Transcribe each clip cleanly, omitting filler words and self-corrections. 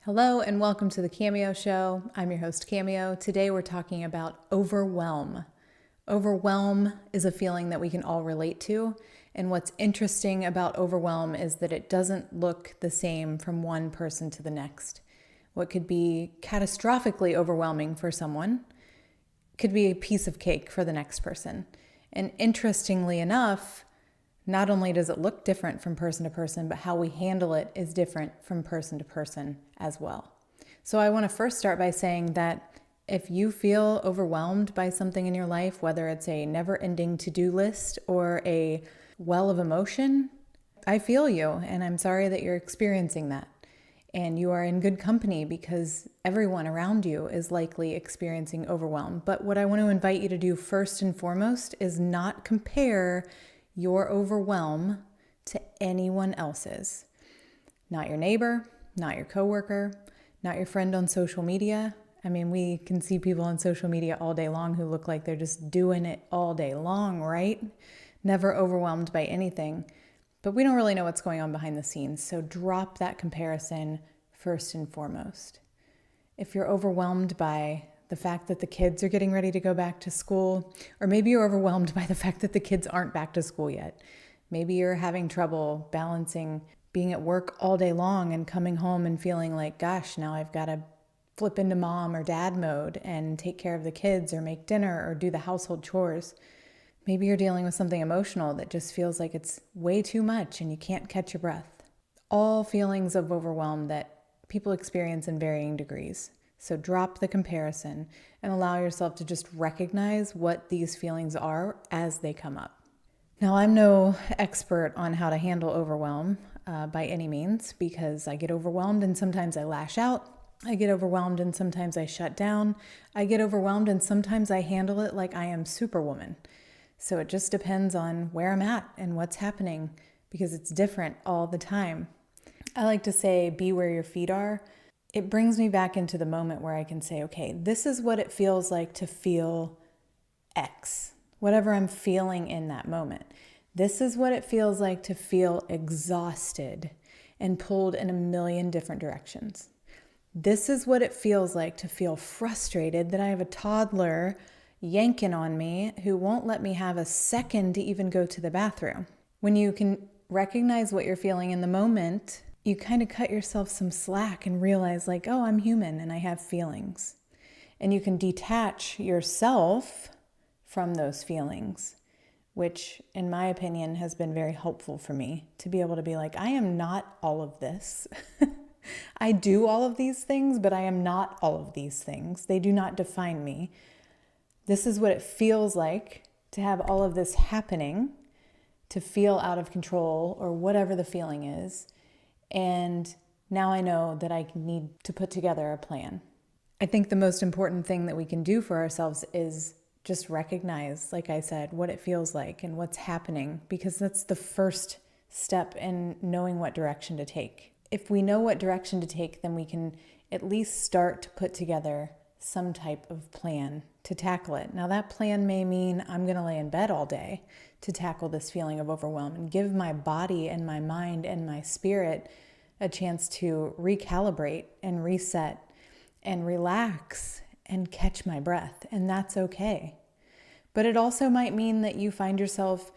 Hello and welcome to the Cameo Show. I'm your host, Cameo. Today we're talking about overwhelm. Overwhelm is a feeling that we can all relate to. And what's interesting about overwhelm is that it doesn't look the same from one person to the next. What could be catastrophically overwhelming for someone could be a piece of cake for the next person. And interestingly enough, not only does it look different from person to person, but how we handle it is different from person to person as well. So I want to first start by saying that if you feel overwhelmed by something in your life, whether it's a never-ending to-do list or a well of emotion, I feel you, and I'm sorry that you're experiencing that. And you are in good company because everyone around you is likely experiencing overwhelm. But what I want to invite you to do first and foremost is not compare your overwhelm to anyone else's. Not your neighbor, not your coworker, not your friend on social media. I mean, we can see people on social media all day long who look like they're just doing it all day long, right? Never overwhelmed by anything. But we don't really know what's going on behind the scenes. So drop that comparison first and foremost. If you're overwhelmed by the fact that the kids are getting ready to go back to school, or maybe you're overwhelmed by the fact that the kids aren't back to school yet. Maybe you're having trouble balancing being at work all day long and coming home and feeling like, gosh, now I've got to flip into mom or dad mode and take care of the kids or make dinner or do the household chores. Maybe you're dealing with something emotional that just feels like it's way too much and you can't catch your breath. All feelings of overwhelm that people experience in varying degrees. So drop the comparison and allow yourself to just recognize what these feelings are as they come up. Now, I'm no expert on how to handle overwhelm by any means, because I get overwhelmed and sometimes I lash out. I get overwhelmed and sometimes I shut down. I get overwhelmed and sometimes I handle it like I am Superwoman. So it just depends on where I'm at and what's happening, because it's different all the time. I like to say, be where your feet are. It brings me back into the moment where I can say, okay, this is what it feels like to feel X, whatever I'm feeling in that moment. This is what it feels like to feel exhausted and pulled in a million different directions. This is what it feels like to feel frustrated that I have a toddler yanking on me who won't let me have a second to even go to the bathroom. When you can recognize what you're feeling in the moment, you kind of cut yourself some slack and realize like, oh, I'm human and I have feelings. And you can detach yourself from those feelings, which in my opinion has been very helpful for me to be able to be like, I am not all of this. I do all of these things, but I am not all of these things. They do not define me. This is what it feels like to have all of this happening, to feel out of control or whatever the feeling is. And now I know that I need to put together a plan. I think the most important thing that we can do for ourselves is just recognize, like I said, what it feels like and what's happening, because that's the first step in knowing what direction to take. If we know what direction to take, then we can at least start to put together some type of plan to tackle it. Now that plan may mean I'm going to lay in bed all day to tackle this feeling of overwhelm and give my body and my mind and my spirit a chance to recalibrate and reset and relax and catch my breath. And that's okay. But it also might mean that you find yourself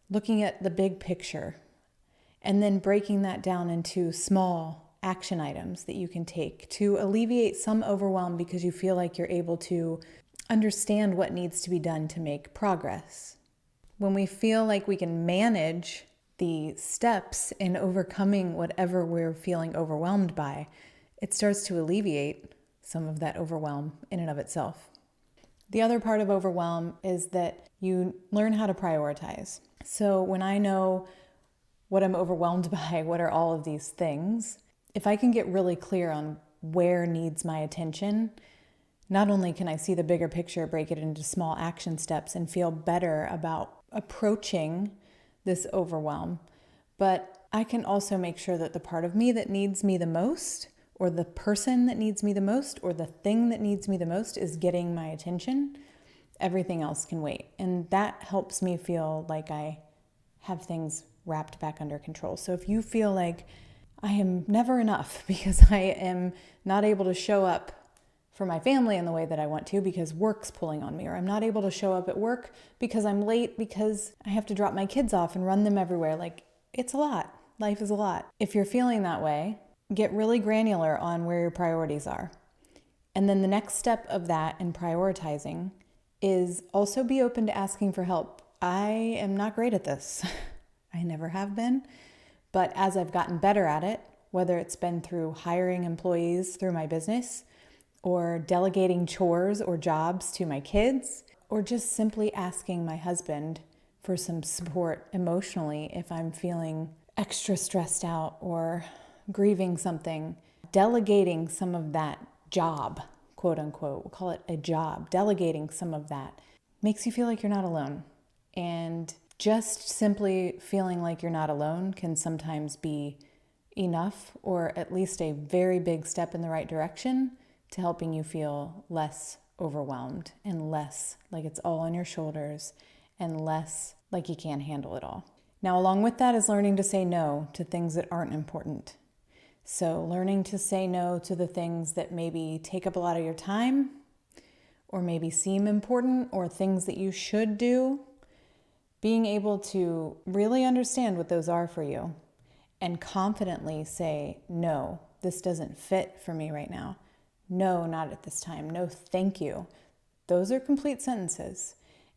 looking at the big picture and then breaking that down into small action items that you can take to alleviate some overwhelm, because you feel like you're able to understand what needs to be done to make progress. When we feel like we can manage the steps in overcoming whatever we're feeling overwhelmed by, it starts to alleviate some of that overwhelm in and of itself. The other part of overwhelm is that you learn how to prioritize. So when I know what I'm overwhelmed by, what are all of these things, if I can get really clear on where needs my attention, not only can I see the bigger picture, break it into small action steps and feel better about approaching this overwhelm, but I can also make sure that the part of me that needs me the most, or the person that needs me the most, or the thing that needs me the most is getting my attention. Everything else can wait. And that helps me feel like I have things wrapped back under control. So if you feel like I am never enough because I am not able to show up for my family in the way that I want to because work's pulling on me, or I'm not able to show up at work because I'm late because I have to drop my kids off and run them everywhere. Like, it's a lot. Life is a lot. If you're feeling that way, get really granular on where your priorities are. And then the next step of that in prioritizing is also be open to asking for help. I am not great at this. I never have been. But as I've gotten better at it, whether it's been through hiring employees through my business, or delegating chores or jobs to my kids, or just simply asking my husband for some support emotionally if I'm feeling extra stressed out or grieving something, delegating some of that job, quote unquote, we'll call it a job, delegating some of that makes you feel like you're not alone. And just simply feeling like you're not alone can sometimes be enough, or at least a very big step in the right direction to helping you feel less overwhelmed and less like it's all on your shoulders and less like you can't handle it all. Now, along with that is learning to say no to things that aren't important. So learning to say no to the things that maybe take up a lot of your time or maybe seem important or things that you should do. Being able to really understand what those are for you and confidently say, no, this doesn't fit for me right now. No, not at this time. No, thank you. Those are complete sentences,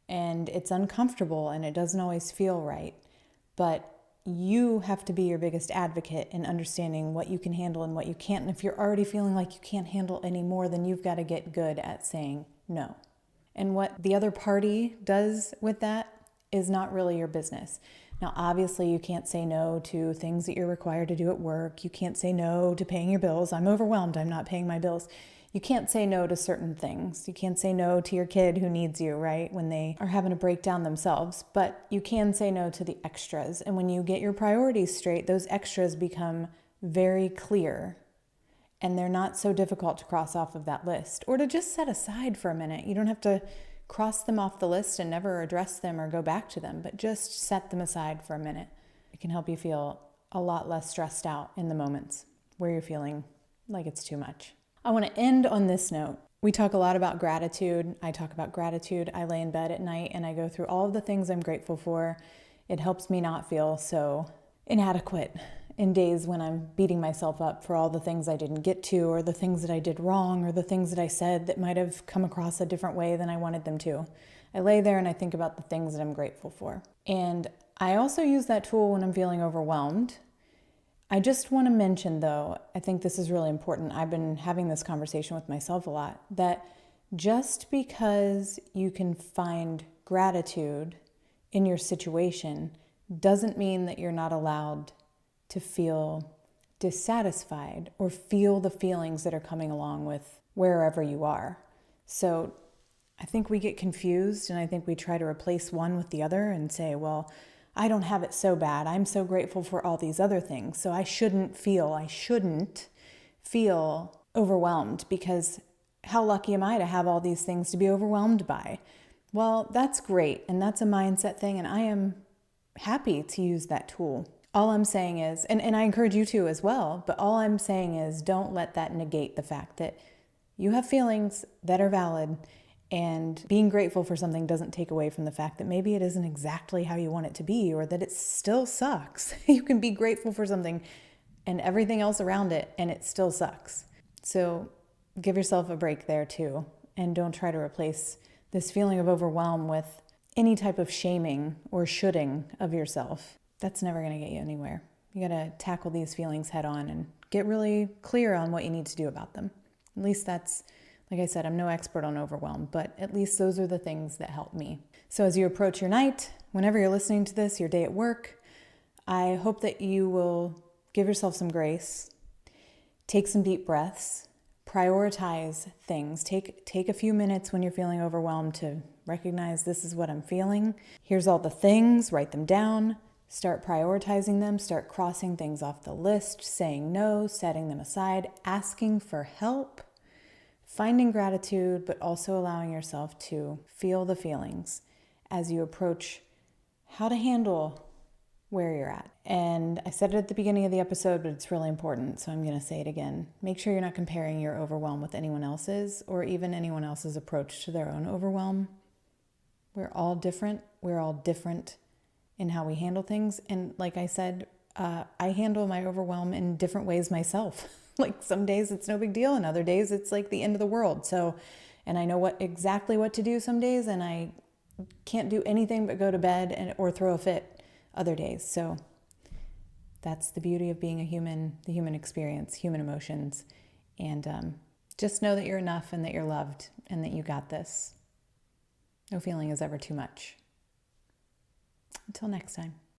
and it's uncomfortable and it doesn't always feel right, but you have to be your biggest advocate in understanding what you can handle and what you can't. And if you're already feeling like you can't handle any more, then you've got to get good at saying no. And what the other party does with that is not really your business. Now, obviously, you can't say no to things that you're required to do at work. You can't say no to paying your bills. I'm overwhelmed. I'm not paying my bills. You can't say no to certain things. You can't say no to your kid who needs you, right, when they are having a breakdown themselves. But you can say no to the extras. And when you get your priorities straight, those extras become very clear. And they're not so difficult to cross off of that list or to just set aside for a minute. You don't have to cross them off the list and never address them or go back to them, but just set them aside for a minute. It can help you feel a lot less stressed out in the moments where you're feeling like it's too much. I want to end on this note. We talk a lot about gratitude. I talk about gratitude. I lay in bed at night and I go through all of the things I'm grateful for. It helps me not feel so inadequate in days when I'm beating myself up for all the things I didn't get to, or the things that I did wrong, or the things that I said that might have come across a different way than I wanted them to. I lay there and I think about the things that I'm grateful for. And I also use that tool when I'm feeling overwhelmed. I just want to mention, though, I think this is really important. I've been having this conversation with myself a lot, that just because you can find gratitude in your situation doesn't mean that you're not allowed to feel dissatisfied or feel the feelings that are coming along with wherever you are. So I think we get confused, and I think we try to replace one with the other and say, well, I don't have it so bad. I'm so grateful for all these other things. So I shouldn't feel overwhelmed, because how lucky am I to have all these things to be overwhelmed by? Well, that's great. And that's a mindset thing. And I am happy to use that tool. All I'm saying is, and I encourage you to as well, but all I'm saying is don't let that negate the fact that you have feelings that are valid, and being grateful for something doesn't take away from the fact that maybe it isn't exactly how you want it to be, or that it still sucks. You can be grateful for something and everything else around it, and it still sucks. So give yourself a break there too, and don't try to replace this feeling of overwhelm with any type of shaming or shoulding of yourself. That's never going to get you anywhere. You got to tackle these feelings head on and get really clear on what you need to do about them. At least that's, like I said, I'm no expert on overwhelm, but at least those are the things that help me. So as you approach your night, whenever you're listening to this, your day at work, I hope that you will give yourself some grace, take some deep breaths, prioritize things. Take a few minutes when you're feeling overwhelmed to recognize this is what I'm feeling. Here's all the things, write them down. Start prioritizing them, start crossing things off the list, saying no, setting them aside, asking for help, finding gratitude, but also allowing yourself to feel the feelings as you approach how to handle where you're at. And I said it at the beginning of the episode, but it's really important, so I'm going to say it again. Make sure you're not comparing your overwhelm with anyone else's or even anyone else's approach to their own overwhelm. We're all different. We're all different in how we handle things. And like I said, I handle my overwhelm in different ways myself. Like some days it's no big deal, and other days it's like the end of the world. So, and I know exactly what to do some days, and I can't do anything but go to bed or throw a fit other days. So that's the beauty of being a human, the human experience, human emotions. And just know that you're enough and that you're loved and that you got this. No feeling is ever too much. Until next time.